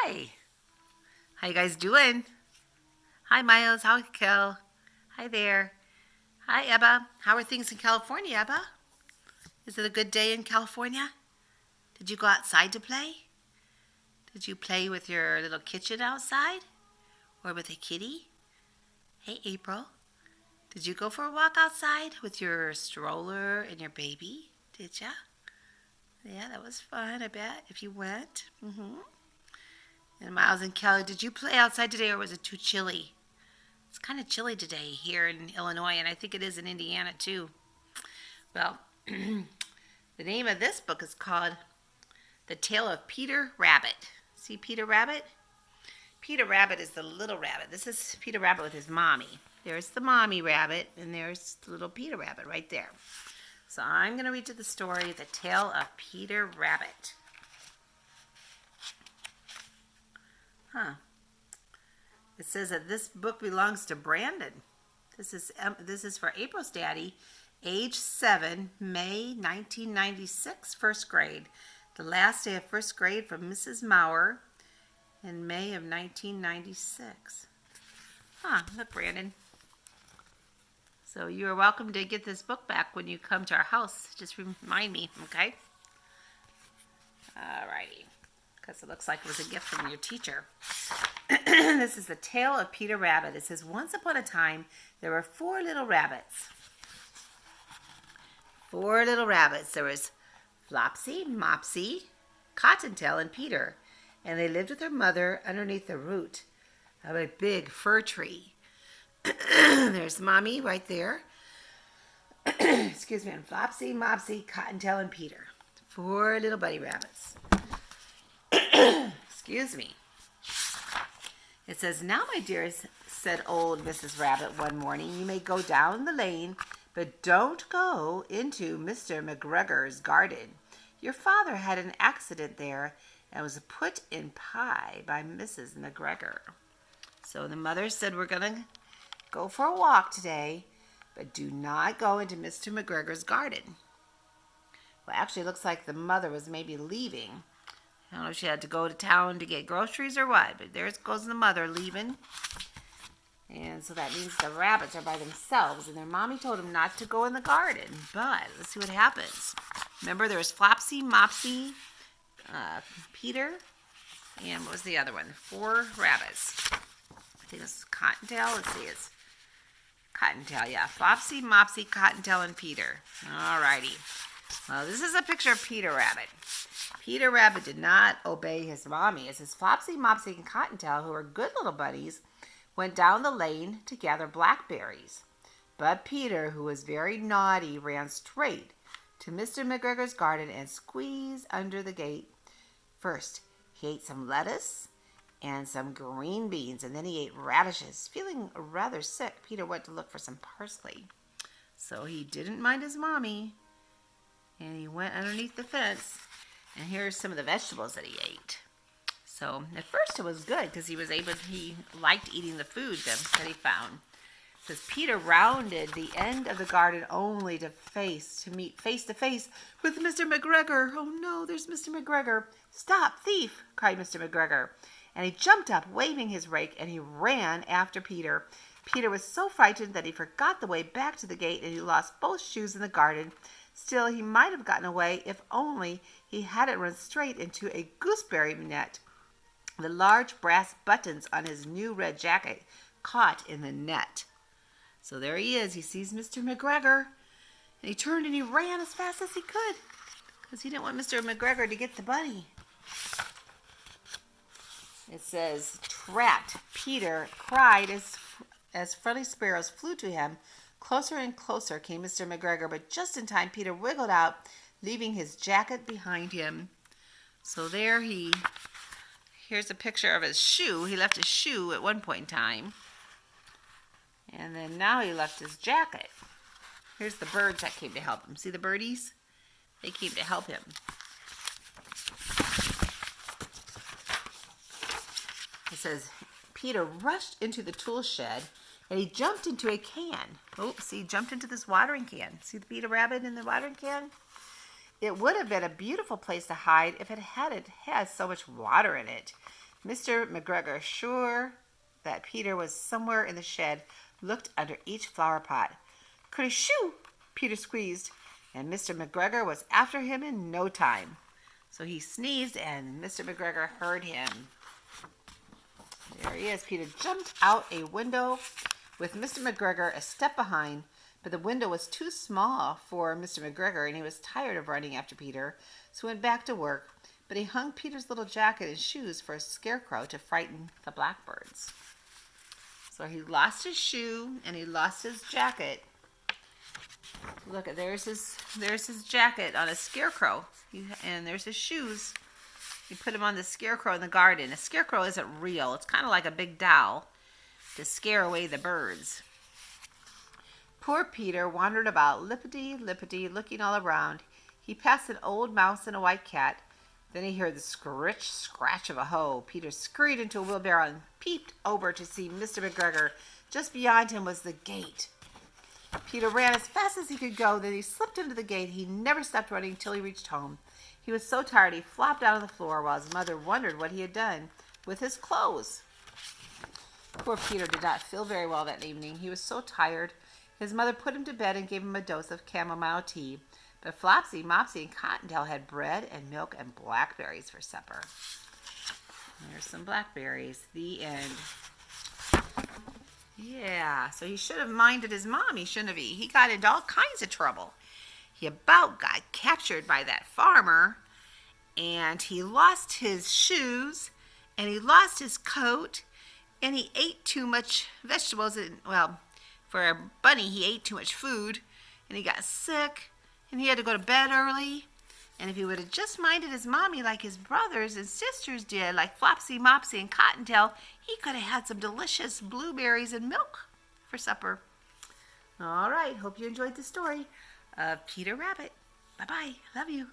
Hi. How you guys doing? Hi, Miles. Hi, Kel. Hi there. Hi, Ebba. How are things in California, Ebba? Is it a good day in California? Did you go outside to play? Did you play with your little kitchen outside? Or with a kitty? Hey, April. Did you go for a walk outside with your stroller and your baby? Did ya? Yeah, that was fun, I bet, if you went. And Miles and Kelly, did you play outside today or was it too chilly? It's kind of chilly today here in Illinois, and I think it is in Indiana too. Well, the name of this book is called The Tale of Peter Rabbit. See Peter Rabbit? Peter Rabbit is the little rabbit. This is Peter Rabbit with his mommy. There's the mommy rabbit, and there's the little Peter Rabbit right there. So I'm going to read you the story, The Tale of Peter Rabbit. It says that this book belongs to Brandon. This is for April's daddy, age 7, May 1996, first grade. The last day of first grade from Mrs. Maurer in May of 1996. Look, Brandon. So you are welcome to get this book back when you come to our house. Just remind me, okay? Alrighty. Because it looks like it was a gift from your teacher. This is The Tale of Peter Rabbit. It says, once upon a time, there were 4 little rabbits. 4 little rabbits. There was Flopsy, Mopsy, Cottontail, and Peter. And they lived with their mother underneath the root of a big fir tree. There's Mommy right there. Excuse me. And Flopsy, Mopsy, Cottontail, and Peter. 4 little buddy rabbits. Excuse me. It says, now, my dears, said old Mrs. Rabbit one morning, you may go down the lane, but don't go into Mr. McGregor's garden. Your father had an accident there and was put in pie by Mrs. McGregor. So the mother said, we're going to go for a walk today, but do not go into Mr. McGregor's garden. Well, actually, it looks like the mother was maybe leaving. I don't know if she had to go to town to get groceries or what, but there goes the mother leaving. And so that means the rabbits are by themselves, and their mommy told them not to go in the garden. But let's see what happens. Remember, there was Flopsy, Mopsy, Peter, and what was the other one? 4 rabbits. I think it's Cottontail. Let's see, it's Cottontail, yeah. Flopsy, Mopsy, Cottontail, and Peter. Alrighty. Well, this is a picture of Peter Rabbit. Peter Rabbit did not obey his mommy. It says Flopsy, Mopsy, and Cottontail, who were good little buddies, went down the lane to gather blackberries. But Peter, who was very naughty, ran straight to Mr. McGregor's garden and squeezed under the gate. First, he ate some lettuce and some green beans, and then he ate radishes. Feeling rather sick, Peter went to look for some parsley. So he didn't mind his mommy, and he went underneath the fence. And here's some of the vegetables that he ate. So at first it was good because he liked eating the food that he found. It says Peter rounded the end of the garden only to meet face to face with Mr. McGregor. Oh no, there's Mr. McGregor. Stop, thief, cried Mr. McGregor. And he jumped up, waving his rake, and he ran after Peter. Peter was so frightened that he forgot the way back to the gate, and he lost both shoes in the garden. Still, he might have gotten away if only he hadn't run straight into a gooseberry net. The large brass buttons on his new red jacket caught in the net. So there he is. He sees Mr. McGregor, and he turned and he ran as fast as he could because he didn't want Mr. McGregor to get the bunny. It says, trapped, Peter cried as friendly sparrows flew to him. Closer and closer came Mr. McGregor, but just in time Peter wiggled out, leaving his jacket behind him. So here's a picture of his shoe. He left his shoe at one point in time. And then now he left his jacket. Here's the birds that came to help him. See the birdies? They came to help him. It says, Peter rushed into the tool shed and he jumped into a can. Oops, he jumped into this watering can. See the Peter Rabbit in the watering can? It would have been a beautiful place to hide if it hadn't had so much water in it. Mr. McGregor, sure that Peter was somewhere in the shed, looked under each flower pot. Kershoo! Peter squeezed, and Mr. McGregor was after him in no time. So he sneezed, and Mr. McGregor heard him. There he is. Peter jumped out a window with Mr. McGregor a step behind, but the window was too small for Mr. McGregor, and he was tired of running after Peter, so he went back to work. But he hung Peter's little jacket and shoes for a scarecrow to frighten the blackbirds. So he lost his shoe and he lost his jacket. Look, there's his jacket on a scarecrow, and there's his shoes. He put him on the scarecrow in the garden. A scarecrow isn't real. It's kind of like a big doll to scare away the birds. Poor Peter wandered about, lippity, looking all around. He passed an old mouse and a white cat. Then he heard the scratch of a hoe. Peter scurried into a wheelbarrow and peeped over to see Mr. McGregor. Just beyond him was the gate. Peter ran as fast as he could go. Then he slipped into the gate. He never stopped running until he reached home. He was so tired he flopped out on the floor while his mother wondered what he had done with his clothes. Poor Peter did not feel very well that evening. He was so tired. His mother put him to bed and gave him a dose of chamomile tea. But Flopsy, Mopsy, and Cottontail had bread and milk and blackberries for supper. There's some blackberries. The end. Yeah, so he should have minded his mommy, shouldn't he? He got into all kinds of trouble. He about got captured by that farmer, and he lost his shoes, and he lost his coat, and he ate too much vegetables. And, well, for a bunny, he ate too much food, and he got sick. And he had to go to bed early. And if he would have just minded his mommy like his brothers and sisters did, like Flopsy, Mopsy, and Cottontail, he could have had some delicious blueberries and milk for supper. All right, hope you enjoyed the story of Peter Rabbit. Bye-bye. Love you.